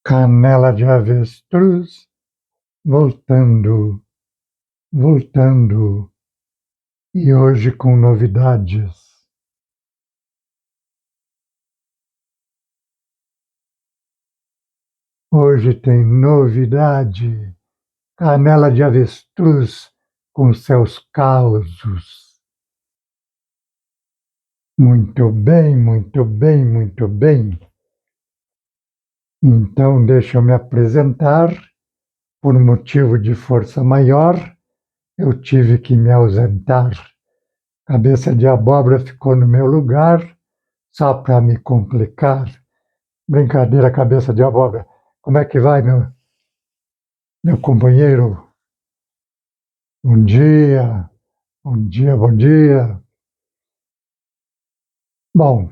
Canela de avestruz, voltando, voltando, e hoje com novidades. Hoje tem novidade, canela de avestruz com seus causos. Muito bem, muito bem, muito bem. Então, deixa eu me apresentar. Por motivo de força maior, eu tive que me ausentar. Cabeça de abóbora ficou no meu lugar, só para me complicar. Brincadeira, cabeça de abóbora. Como é que vai, meu companheiro? Bom dia, bom dia, bom dia. Bom,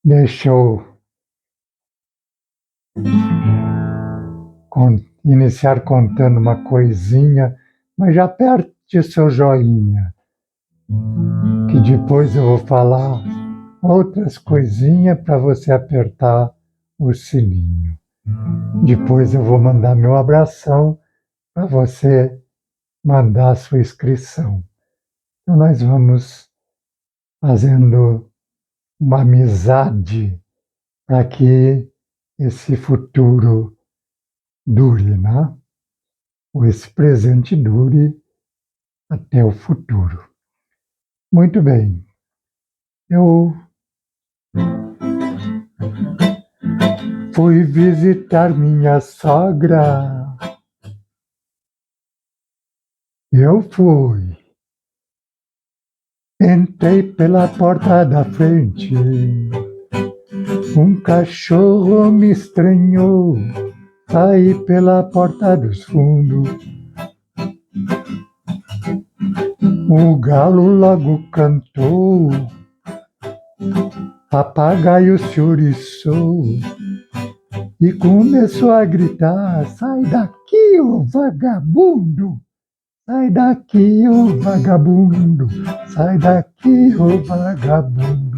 deixa eu iniciar contando uma coisinha, mas já aperte seu joinha, que depois eu vou falar outras coisinhas para você apertar o sininho. Depois eu vou mandar meu abração para você mandar a sua inscrição. Então nós vamos fazendo uma amizade para que esse futuro dure, né? Ou esse presente dure até o futuro. Muito bem. Eu fui visitar minha sogra. Eu fui. Entrei pela porta da frente. Um cachorro me estranhou. Saí pela porta dos fundos. O galo logo cantou. Papagaio se ouriçou e começou a gritar: sai daqui, ô vagabundo! Sai daqui, ô vagabundo! Sai daqui, ô vagabundo!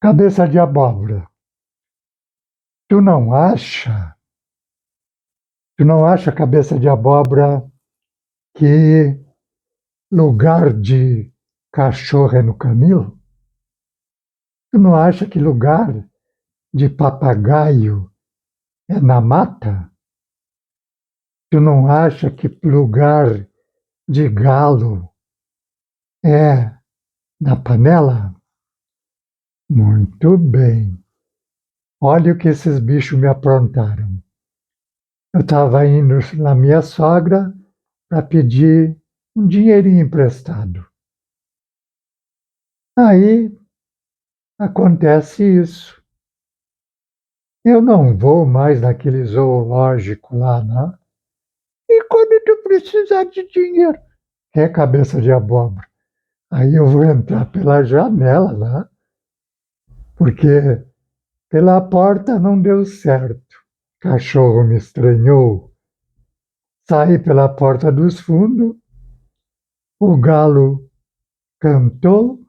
Cabeça de abóbora, tu não acha? Tu não acha, cabeça de abóbora, que lugar de cachorro é no canil? Tu não acha que lugar de papagaio é na mata? Tu não acha que lugar de galo é na panela? Muito bem. Olha o que esses bichos me aprontaram. Eu estava indo na minha sogra para pedir um dinheirinho emprestado. Aí acontece isso. Eu não vou mais naquele zoológico lá, né? E quando tu precisar de dinheiro? É cabeça de abóbora. Aí eu vou entrar pela janela, né? Porque pela porta não deu certo. Cachorro me estranhou. Saí pela porta dos fundos. O galo cantou.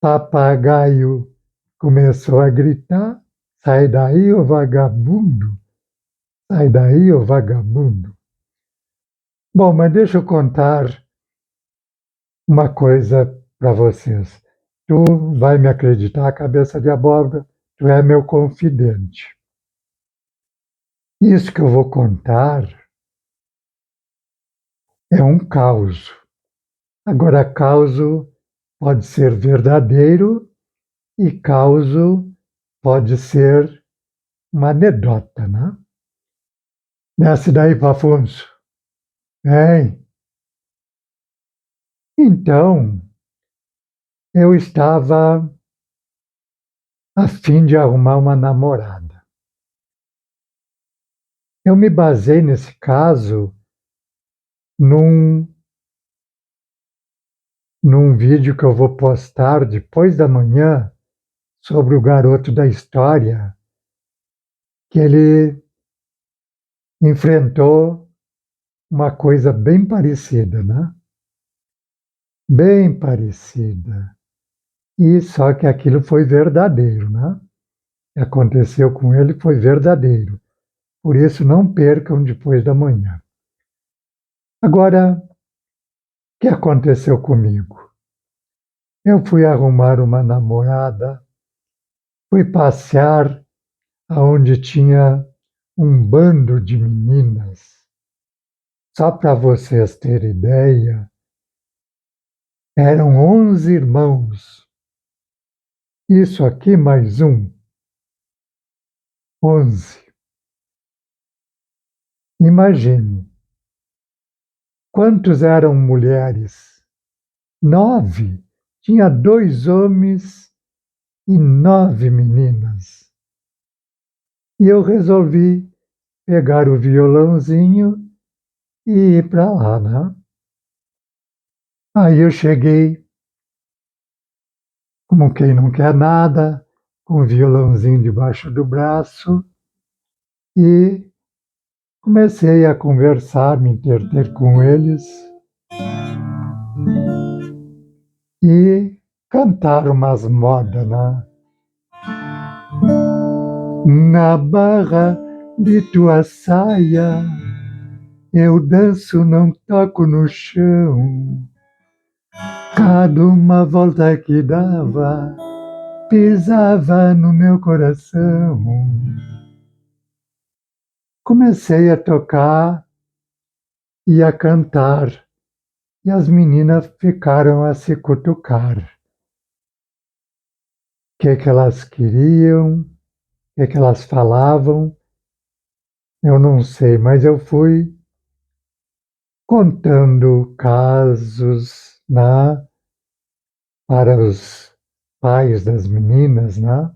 Papagaio começou a gritar. Sai daí, ô vagabundo. Sai daí, ô vagabundo. Bom, mas deixa eu contar uma coisa para vocês. Tu vai me acreditar, cabeça de abóbora, tu é meu confidente. Isso que eu vou contar é um caos. Agora, caos pode ser verdadeiro e caos pode ser uma anedota, né? Desce daí, Pafunço. Hein? Então, eu estava a fim de arrumar uma namorada. Eu me basei nesse caso num, num vídeo que eu vou postar depois da manhã sobre o garoto da história, que ele enfrentou uma coisa bem parecida, né? Bem parecida. E só que aquilo foi verdadeiro, né? O que aconteceu com ele foi verdadeiro. Por isso, não percam depois da manhã. Agora, o que aconteceu comigo? Eu fui arrumar uma namorada, fui passear aonde tinha um bando de meninas. Só para vocês terem ideia, eram 11 irmãos. Isso aqui mais um, 11. Imagine, quantos eram mulheres? 9. Tinha 2 homens e 9 meninas. E eu resolvi pegar o violãozinho e ir para lá, né? Aí eu cheguei, como quem não quer nada, com o violãozinho debaixo do braço e comecei a conversar, me entreter com eles e cantar umas modas, né? Na barra de tua saia, eu danço, não toco no chão. Cada uma volta que dava, pisava no meu coração. Comecei a tocar e a cantar, e as meninas ficaram a se cutucar. O que elas queriam, o que elas falavam, eu não sei, mas eu fui contando casos, né, para os pais das meninas, né?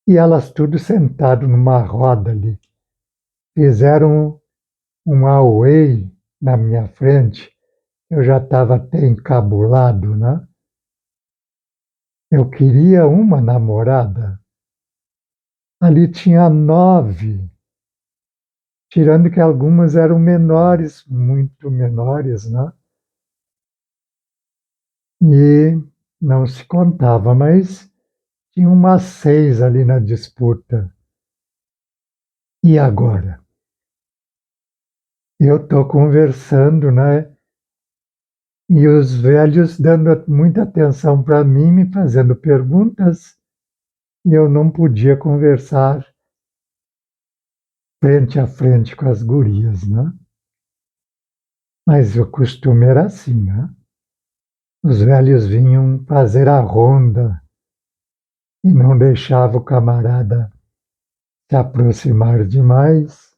E elas tudo sentado numa roda ali. Fizeram um auê na minha frente. Eu já estava até encabulado, né? Eu queria uma namorada. Ali tinha 9, tirando que algumas eram menores, muito menores, né? E não se contava, mas tinha umas 6 ali na disputa. E agora? Eu estou conversando, né? E os velhos dando muita atenção para mim, me fazendo perguntas, e eu não podia conversar frente a frente com as gurias, né? Mas o costume era assim, né? Os velhos vinham fazer a ronda e não deixava o camarada se aproximar demais.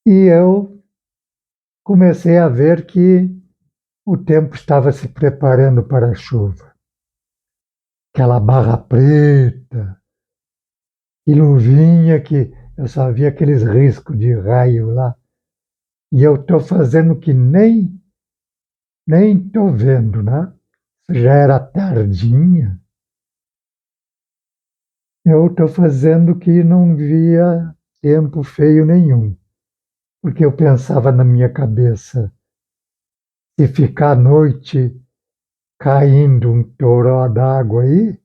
E eu comecei a ver que o tempo estava se preparando para a chuva. Aquela barra preta e luvinha que eu só via aqueles riscos de raio lá. E eu estou fazendo que nem estou vendo, né? Já era tardinha. Eu estou fazendo que não via tempo feio nenhum, porque eu pensava na minha cabeça, se ficar à noite caindo um toró d'água aí,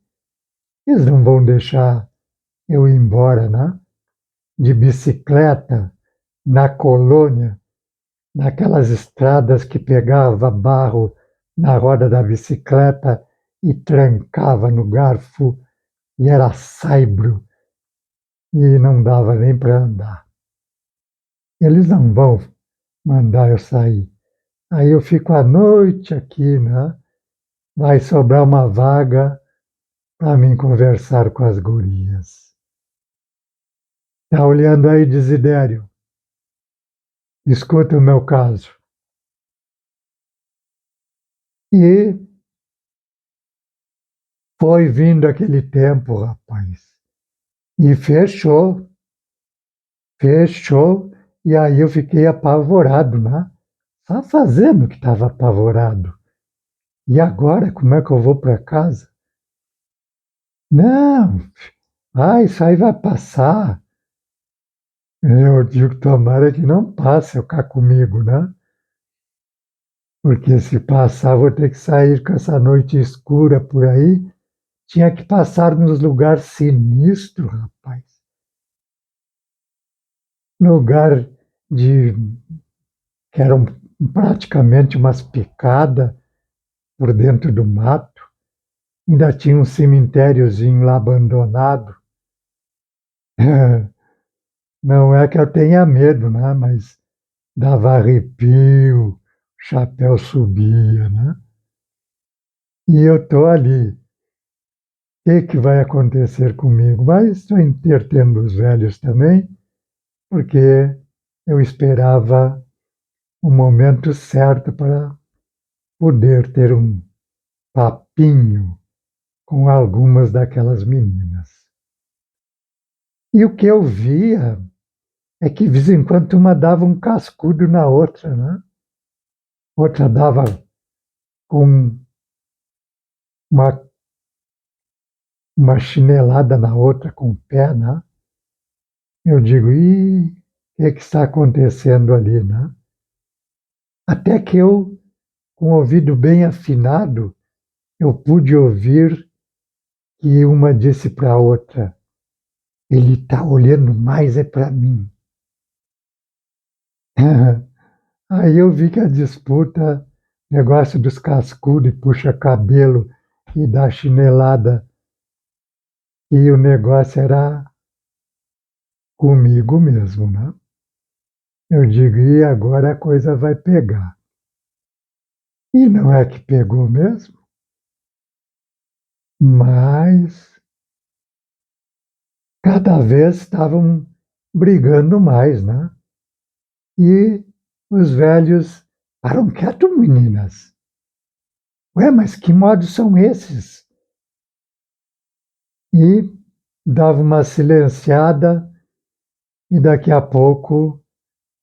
eles não vão deixar eu ir embora, né? De bicicleta, na colônia, naquelas estradas que pegava barro na roda da bicicleta e trancava no garfo, e era saibro, e não dava nem para andar. Eles não vão mandar eu sair. Aí eu fico à noite aqui, né? Vai sobrar uma vaga para mim conversar com as gurias. Tá olhando aí, Desidério? Escuta o meu caso. E foi vindo aquele tempo, rapaz. E fechou, e aí eu fiquei apavorado, né? Só fazendo que estava apavorado. E agora, como é que eu vou para casa? Não, isso aí vai passar. Eu digo, tomara que não passe eu cá comigo, né? porque se passar, vou ter que sair com essa noite escura por aí. Tinha que passar nos lugares sinistros, rapaz. Lugar de que eram praticamente umas picadas por dentro do mato. Ainda tinha um cemitériozinho lá abandonado. Não é que eu tenha medo, né? Mas dava arrepio, o chapéu subia, né? E eu estou ali. O que vai acontecer comigo? Mas estou entretendo os velhos também, porque eu esperava o momento certo para poder ter um papinho com algumas daquelas meninas. E o que eu via é que, de vez em quando, uma dava um cascudo na outra, né? Outra dava com uma, uma chinelada na outra com o pé, né? Eu digo, o que está acontecendo ali, né? Até que eu, com o ouvido bem afinado, eu pude ouvir que uma disse para a outra, ele está olhando mais é para mim. Aí eu vi que a disputa, negócio dos cascudos e puxa-cabelo e da chinelada, e o negócio era comigo mesmo, né? Eu digo, e agora a coisa vai pegar. E não é que pegou mesmo, mas cada vez estavam brigando mais, né? E os velhos, param quieto, meninas. Ué, mas que modos são esses? E dava uma silenciada e daqui a pouco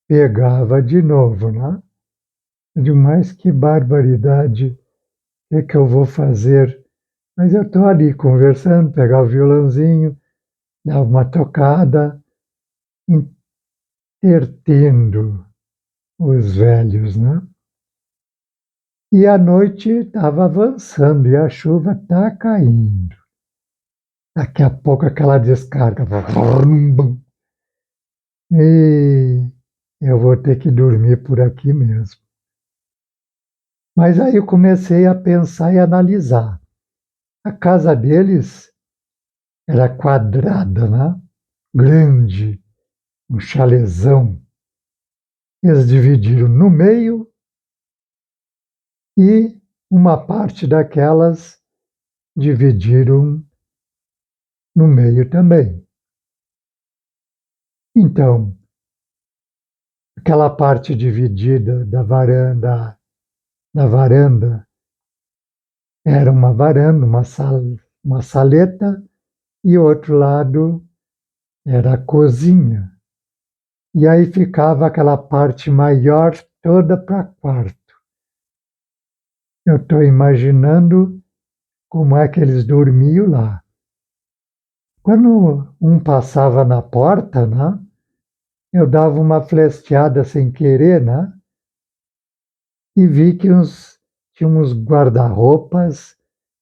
pegava de novo, né? Eu digo, mas que barbaridade, o que eu vou fazer? Mas eu estou ali conversando, pegar o violãozinho, dar uma tocada, entertendo os velhos, né? E a noite estava avançando e a chuva está caindo. Daqui a pouco aquela descarga. E eu vou ter que dormir por aqui mesmo. Mas aí eu comecei a pensar e analisar. A casa deles era quadrada, né? Grande, um chalezão. Eles dividiram no meio e uma parte daquelas dividiram no meio também. Então, aquela parte dividida da varanda era uma varanda, uma saleta, e o outro lado era a cozinha. E aí ficava aquela parte maior toda para quarto. Eu estou imaginando como é que eles dormiam lá. Quando um passava na porta, né, eu dava uma flecheada sem querer, né, e vi que tinha uns guarda-roupas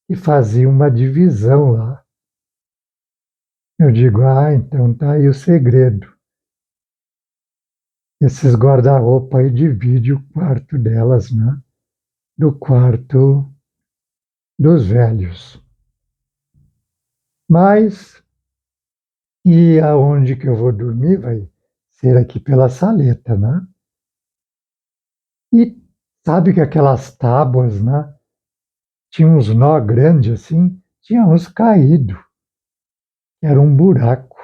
e faziam uma divisão lá. Eu digo, então tá aí o segredo. Esses guarda-roupa aí dividem o quarto delas, né, do quarto dos velhos. Mas, e aonde que eu vou dormir vai ser aqui pela saleta, né? E sabe que aquelas tábuas, né? Tinha uns nó grandes assim, tinha uns caídos, era um buraco.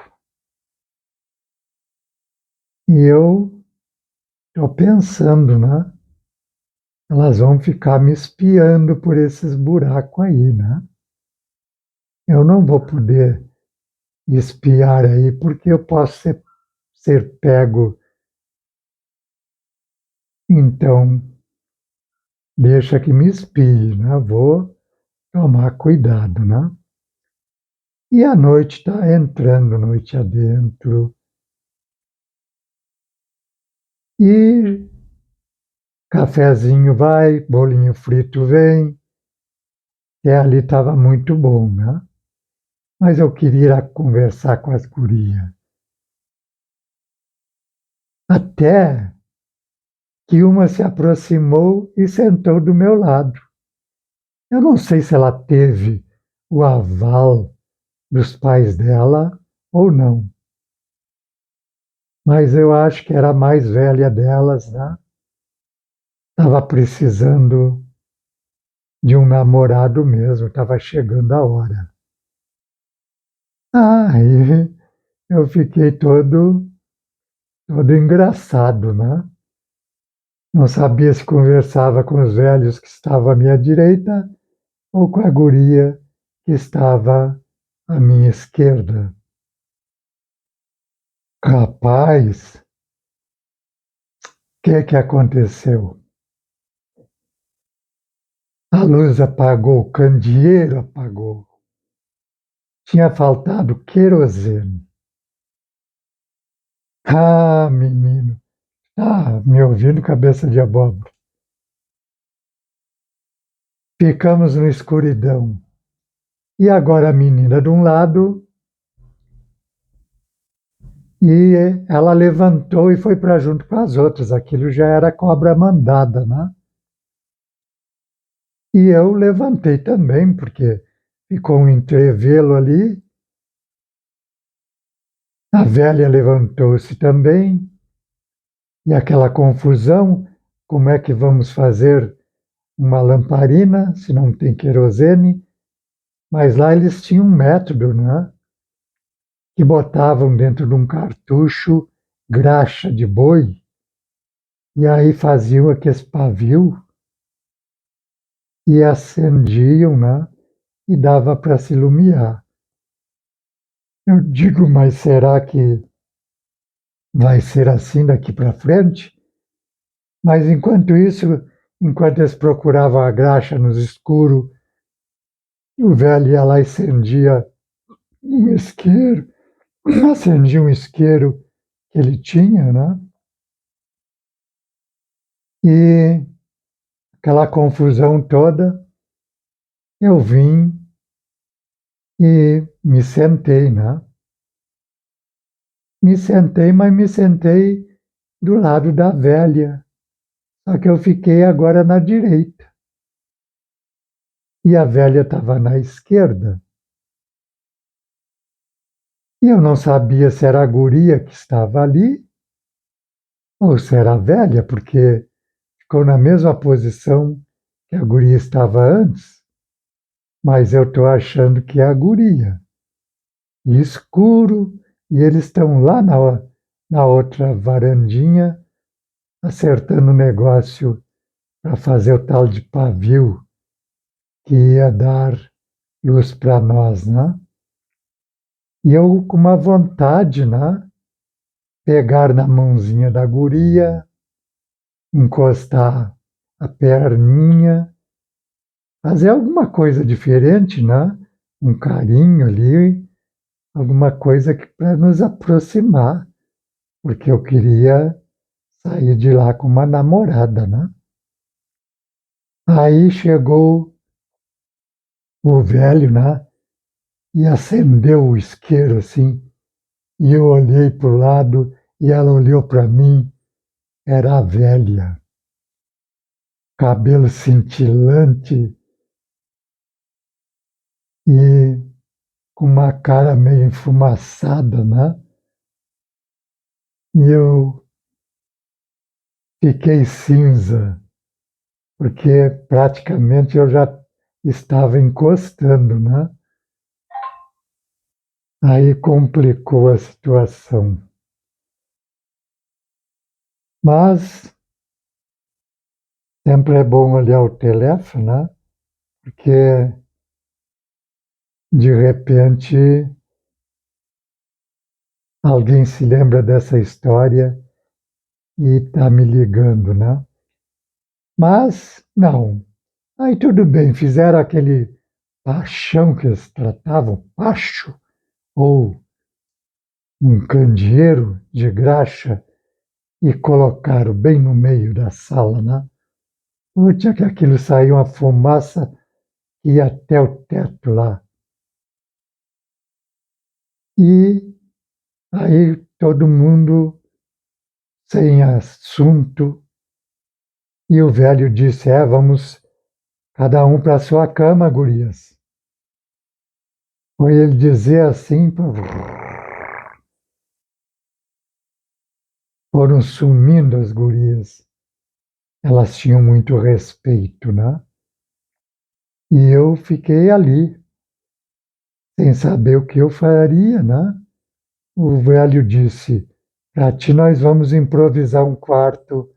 E eu estou pensando, né? Elas vão ficar me espiando por esses buracos aí, né? Eu não vou poder espiar aí porque eu posso ser pego. Então, deixa que me espie, né? Vou tomar cuidado, né? E a noite está entrando, noite adentro. E cafezinho vai, bolinho frito vem, e ali estava muito bom, né? Mas eu queria conversar com as gurias. Até que uma se aproximou e sentou do meu lado. Eu não sei se ela teve o aval dos pais dela ou não, mas eu acho que era a mais velha delas, né? Estava precisando de um namorado mesmo, estava chegando a hora. Aí eu fiquei todo engraçado, né? Não sabia se conversava com os velhos que estavam à minha direita ou com a guria que estava à minha esquerda. Rapaz, o que aconteceu? A luz apagou, o candeeiro apagou. Tinha faltado querosene. Ah, menino, me ouvindo, cabeça de abóbora. Ficamos na escuridão. E agora a menina de um lado, e ela levantou e foi para junto com as outras. Aquilo já era cobra mandada, né? E eu levantei também, porque ficou um entrevelo ali. A velha levantou-se também, e aquela confusão: como é que vamos fazer uma lamparina se não tem querosene? Mas lá eles tinham um método, né? Que botavam dentro de um cartucho graxa de boi, e aí faziam aquele pavio e acendiam, né? E dava para se iluminar. Eu digo, mas será que vai ser assim daqui para frente? Mas enquanto isso, enquanto eles procuravam a graxa nos escuros, o velho ia lá e acendia um isqueiro, acendia um isqueiro que ele tinha, né? E aquela confusão toda, eu vim e me sentei, né? Me sentei, mas me sentei do lado da velha, só que eu fiquei agora na direita. E a velha estava na esquerda. E eu não sabia se era a guria que estava ali ou se era a velha, porque ficou na mesma posição que a guria estava antes. Mas eu estou achando que é a guria. E escuro, e eles estão lá na outra varandinha, acertando o negócio para fazer o tal de pavio que ia dar luz para nós, né? E eu com uma vontade, né? Pegar na mãozinha da guria, encostar a perninha, fazer alguma coisa diferente, né? Um carinho ali, alguma coisa que para nos aproximar, porque eu queria sair de lá com uma namorada, né? Aí chegou o velho, né? E acendeu o isqueiro assim, e eu olhei para o lado e ela olhou para mim, era a velha, cabelo cintilante e com uma cara meio enfumaçada, né? E eu fiquei cinza, porque praticamente eu já estava encostando, né? Aí complicou a situação. Mas sempre é bom olhar o teléfono, né? Porque de repente alguém se lembra dessa história e está me ligando, né? Mas não. Aí tudo bem, fizeram aquele paixão que eles tratavam, pacho, ou um candeeiro de graxa, e colocaram bem no meio da sala, né? Puxa, que aquilo saiu uma fumaça que ia até o teto lá. E aí todo mundo sem assunto, e o velho disse: vamos cada um para sua cama, gurias. Foi ele dizer assim, foram sumindo as gurias. Elas tinham muito respeito, né? E eu fiquei ali, sem saber o que eu faria, né? O velho disse: Tati, nós vamos improvisar um quarto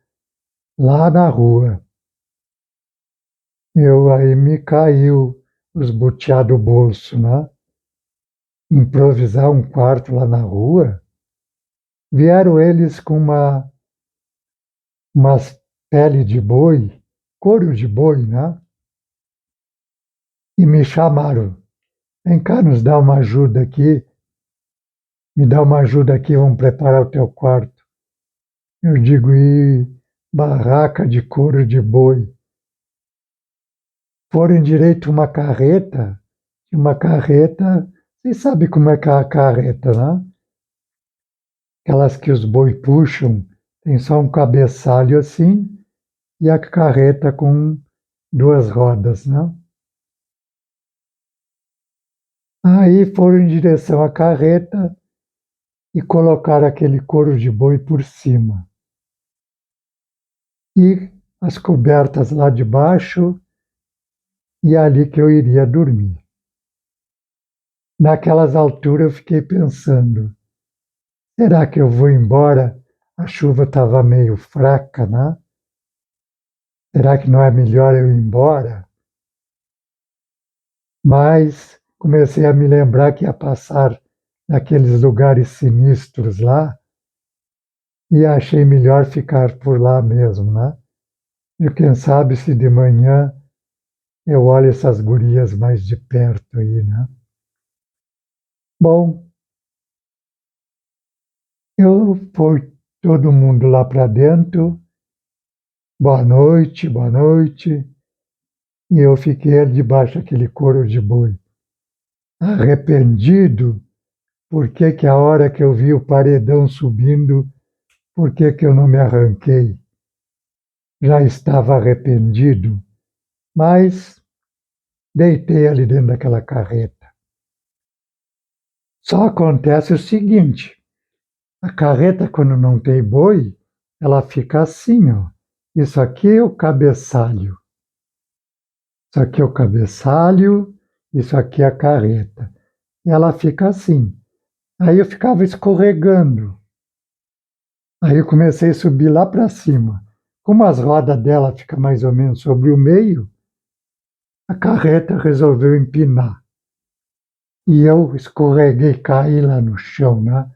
lá na rua. Eu aí me caiu os butiá do bolso, né? Improvisar um quarto lá na rua. Vieram eles com umas pele de boi, couro de boi, né? E me chamaram. Vem cá, nos dá uma ajuda aqui. Me dá uma ajuda aqui, vamos preparar o teu quarto. Eu digo, e barraca de couro de boi. Foram em direito uma carreta, você sabe como é que é a carreta, né? Aquelas que os boi puxam, tem só um cabeçalho assim, e a carreta com duas rodas, né? Aí foram em direção à carreta e colocaram aquele couro de boi por cima. E as cobertas lá de baixo, e é ali que eu iria dormir. Naquelas alturas eu fiquei pensando, será que eu vou embora? A chuva estava meio fraca, né? Será que não é melhor eu ir embora? Mas comecei a me lembrar que ia passar naqueles lugares sinistros lá e achei melhor ficar por lá mesmo, né? E quem sabe se de manhã eu olho essas gurias mais de perto aí, né? Bom, eu fui todo mundo lá para dentro, boa noite, e eu fiquei ali debaixo daquele couro de boi, arrependido, porque a hora que eu vi o paredão subindo, por que eu não me arranquei? Já estava arrependido, mas deitei ali dentro daquela carreta. Só acontece o seguinte, a carreta, quando não tem boi, ela fica assim, ó. Isso aqui é o cabeçalho. Isso aqui é o cabeçalho, isso aqui é a carreta. E ela fica assim. Aí eu ficava escorregando. Aí eu comecei a subir lá para cima. Como as rodas dela ficam mais ou menos sobre o meio, a carreta resolveu empinar. E eu escorreguei, caí lá no chão, né?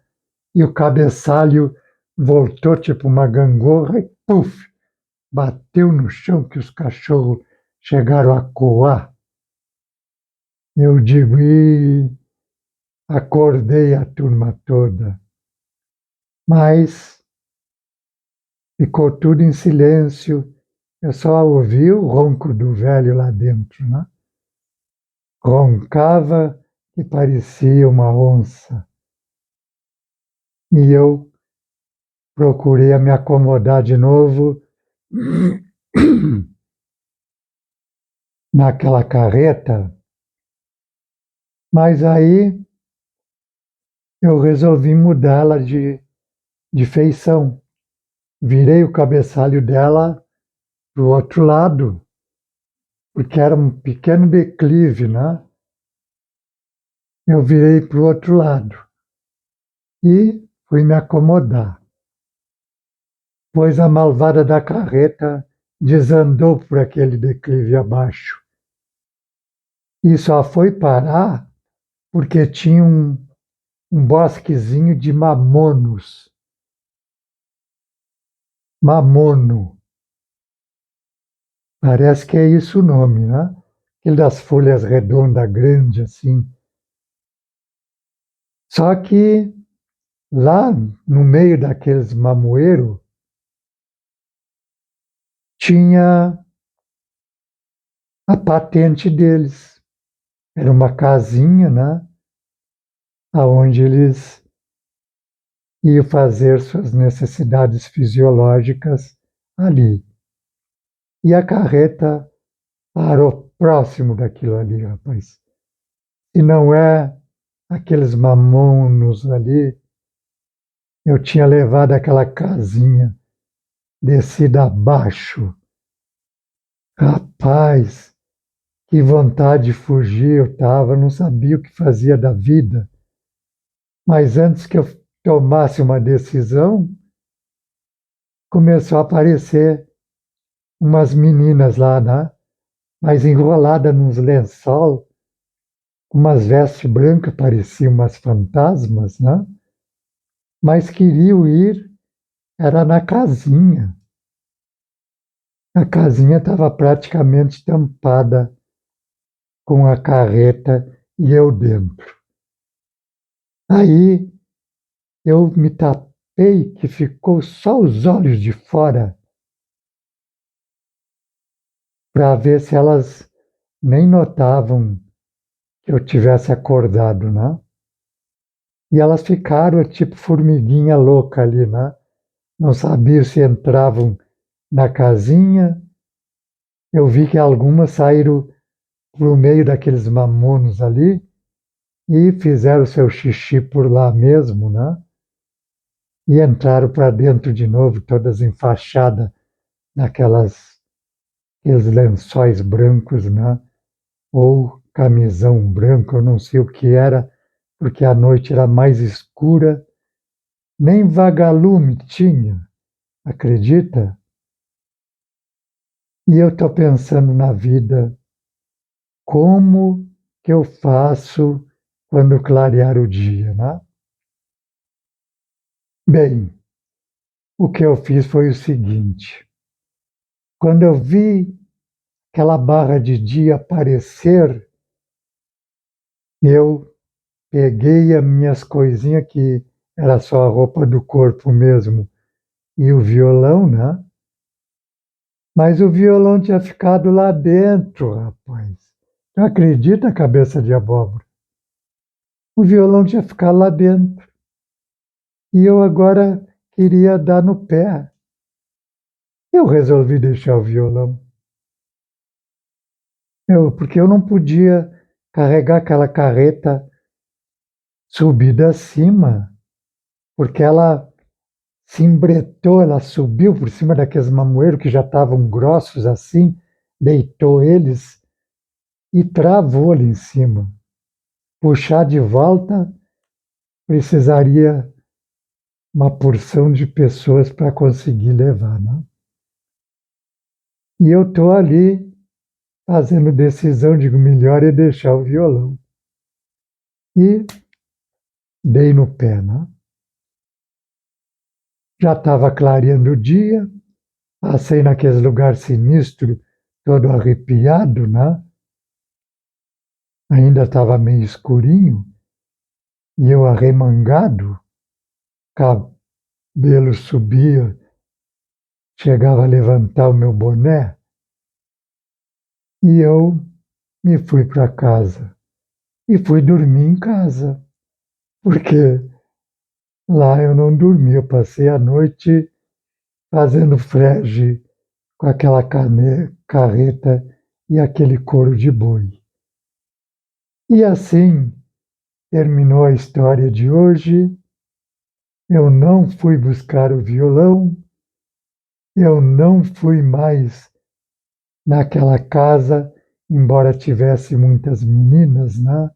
E o cabeçalho voltou tipo uma gangorra e puf! Bateu no chão que os cachorros chegaram a coar. Eu digo, e acordei a turma toda. Mas ficou tudo em silêncio. Eu só ouvi o ronco do velho lá dentro, né? Roncava e parecia uma onça. E eu procurei me acomodar de novo naquela carreta, mas aí eu resolvi mudá-la de feição. Virei o cabeçalho dela para o outro lado, porque era um pequeno declive, né? Eu virei para o outro lado e fui me acomodar. Pois a malvada da carreta desandou por aquele declive abaixo. E só foi parar porque tinha um bosquezinho de mamonos. Mamono. Parece que é isso o nome, né? Aquele das folhas redondas, grande assim. Só que lá no meio daqueles mamoeiros tinha a patente deles. Era uma casinha, né, onde eles iam fazer suas necessidades fisiológicas ali. E a carreta parou próximo daquilo ali, rapaz. Se não é aqueles mamonos ali, eu tinha levado aquela casinha descida abaixo. Rapaz, que vontade de fugir eu tava, não sabia o que fazia da vida. Mas antes que eu tomasse uma decisão, começou a aparecer umas meninas lá, né? Mas enrolada nos lençol, com umas vestes brancas, pareciam umas fantasmas, né? Mas queriam ir, era na casinha. A casinha estava praticamente tampada com a carreta e eu dentro. Aí eu me tapei que ficou só os olhos de fora para ver se elas nem notavam que eu tivesse acordado, né? E elas ficaram tipo formiguinha louca ali, né? Não sabiam se entravam na casinha. Eu vi que algumas saíram pro meio daqueles mamonos ali e fizeram seu xixi por lá mesmo, né? E entraram para dentro de novo, todas enfaixadas aqueles lençóis brancos, né? Ou camisão branco, eu não sei o que era, porque a noite era mais escura, nem vagalume tinha, acredita? E eu estou pensando na vida, como que eu faço quando clarear o dia, né? Bem, o que eu fiz foi o seguinte: quando eu vi aquela barra de dia aparecer, eu peguei as minhas coisinhas, que era só a roupa do corpo mesmo, e o violão, né? Mas o violão tinha ficado lá dentro, rapaz. Não acredita, cabeça de abóbora? O violão tinha ficado lá dentro. E eu agora queria dar no pé. Eu resolvi deixar o violão. Porque eu não podia carregar aquela carreta subida acima, porque ela se embretou, ela subiu por cima daqueles mamoeiros que já estavam grossos assim, deitou eles e travou ali em cima. Puxar de volta precisaria uma porção de pessoas para conseguir levar, né? E eu estou ali fazendo decisão, digo, melhor é deixar o violão. E dei no pé, né? Já estava clareando o dia, passei naqueles lugares sinistros, todo arrepiado, né? Ainda estava meio escurinho, e eu arremangado, cabelo subia, chegava a levantar o meu boné, e eu me fui para casa. E fui dormir em casa, porque lá eu não dormi, eu passei a noite fazendo frege com aquela carreta e aquele couro de boi. E assim terminou a história de hoje. Eu não fui buscar o violão, eu não fui mais naquela casa, embora tivesse muitas meninas, né?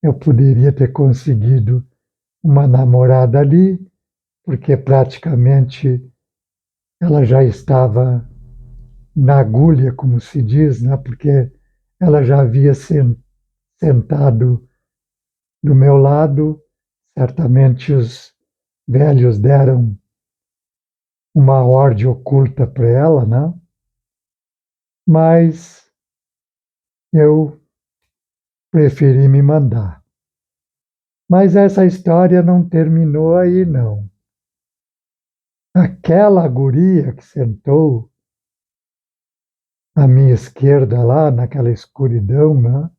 Eu poderia ter conseguido uma namorada ali, porque praticamente ela já estava na agulha, como se diz, né? Porque ela já havia sentado do meu lado. Certamente os velhos deram uma ordem oculta para ela, né? Mas eu preferi me mandar. Mas essa história não terminou aí, não. Aquela guria que sentou À minha esquerda, lá naquela escuridão, né?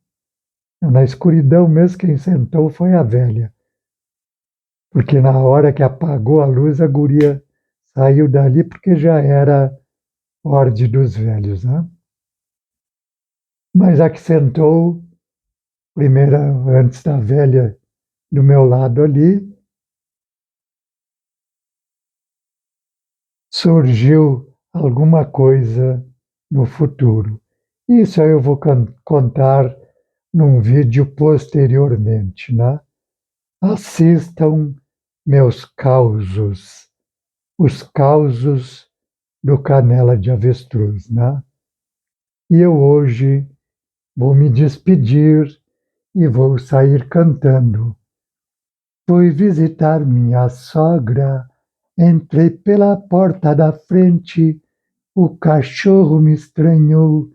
Na escuridão mesmo, quem sentou foi a velha. Porque na hora que apagou a luz, a guria saiu dali porque já era ordem dos velhos, né? Mas a que sentou, primeiro, antes da velha, do meu lado ali, surgiu alguma coisa no futuro. Isso aí eu vou contar num vídeo posteriormente, né? Assistam meus causos, os causos do Canela de Avestruz, né? E eu hoje vou me despedir e vou sair cantando. Fui visitar minha sogra, entrei pela porta da frente, o cachorro me estranhou,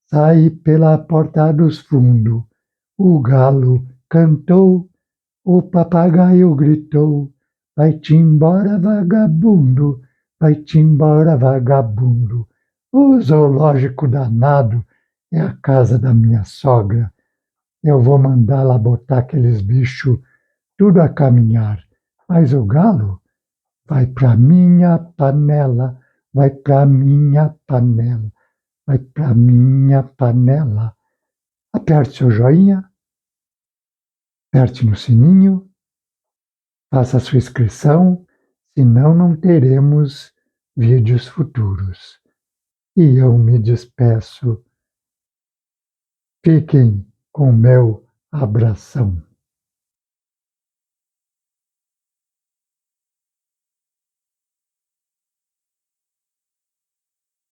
saí pela porta dos fundos, o galo cantou, o papagaio gritou, vai-te embora, vagabundo, vai-te embora, vagabundo. O zoológico danado é a casa da minha sogra. Eu vou mandar lá botar aqueles bichos tudo a caminhar. Mas o galo vai para minha panela, vai para minha panela, vai para minha panela. Aperte seu joinha, aperte no sininho, faça a sua inscrição, senão não teremos vídeos futuros. E eu me despeço. Fiquem com meu abração.